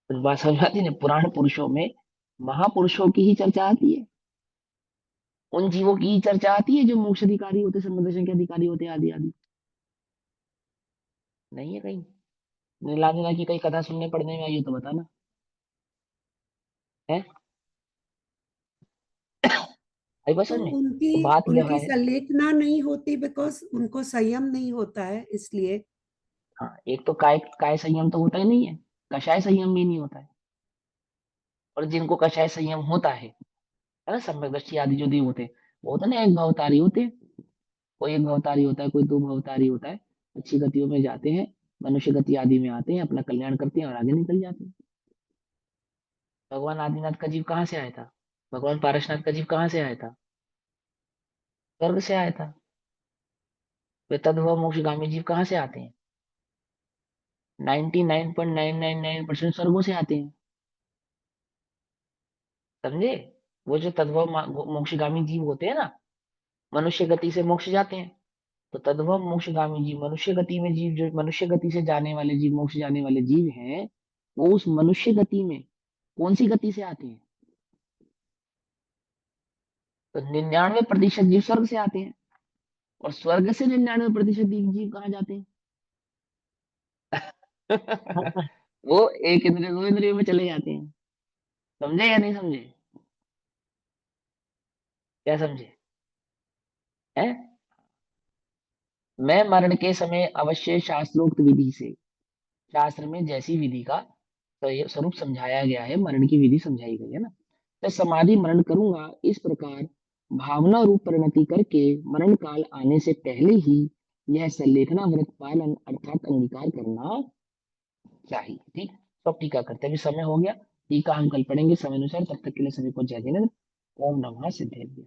कुछ बात समझ आती है? पुराण पुरुषों में महापुरुषों की ही चर्चा आती है, उन जीवों की ही चर्चा आती है जो मोक्ष अधिकारी होते, सन्मदर्शन के अधिकारी होते, आदि आदि। नहीं है कहीं? नीलांजना की कई कथा सुनने पढ़ने में आई हो तो बताना है। आई बस तो में उनकी तो बात यह उनकी है। संलेखना नहीं होती बिकॉज उनको संयम नहीं होता है, इसलिए। हाँ, एक तो काय काय संयम तो होता ही नहीं है, कषाय संयम भी नहीं होता है। और जिनको कषाय संयम होता है ना, सम्यक दृष्टि आदि जो देव होते हैं, वो होता है ना एक भवतारी होते हैं। कोई एक भवतारी होता है, कोई दो भवतारी होता है, अच्छी गतियों में जाते हैं, मनुष्य गति आदि में आते हैं, अपना कल्याण करते हैं और आगे निकल जाते हैं। भगवान आदिनाथ का जीव कहाँ से आया था? भगवान पारसनाथ का जीव कहाँ से आया था? स्वर्ग से आया था। वे तद्भव मोक्षगामी जीव कहाँ से आते हैं? 99.999% स्वर्गों से आते हैं। समझे? वो जो तद्भव मोक्षगामी जीव होते हैं ना, मनुष्य गति से मोक्ष जाते हैं, तो तद्भव मोक्षगामी जीव, मनुष्य गति में जीव, जो मनुष्य गति से जाने वाले जीव, मोक्ष जाने वाले जीव हैं, वो उस मनुष्य गति में कौन सी गति से आते हैं? तो 99% जीव स्वर्ग से आते हैं, और स्वर्ग से 99% जीव कहाँ जाते हैं? वो एक इंद्रिय दो इंद्रिय में चले जाते हैं। समझे या नहीं समझे? क्या समझे? हैं? मैं मरण के समय अवश्य शास्त्रोक्त विधि से, शास्त्र में जैसी विधि का स्वरूप समझाया गया है, मरण की विधि समझाई गई है ना, मैं समाधि मरण करूंगा इस प्रकार भावना रूप परिणति करके मरण काल आने से पहले ही यह संलेखना व्रत पालन अर्थात अंगीकार करना चाहिए। ठीक, सब टीका करते हैं। अभी समय हो गया, टीका हम कल पढ़ेंगे समय अनुसार। तब तक के लिए सभी को जय जिनेन्द्र। ओम नमः सिद्धेभ्य।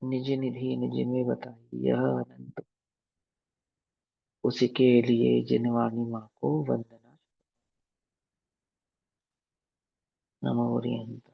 निज निधि निज में बताई यह अनंत, उसके लिए जिनवाणी माँ को वंदना। नमो हरिहंत।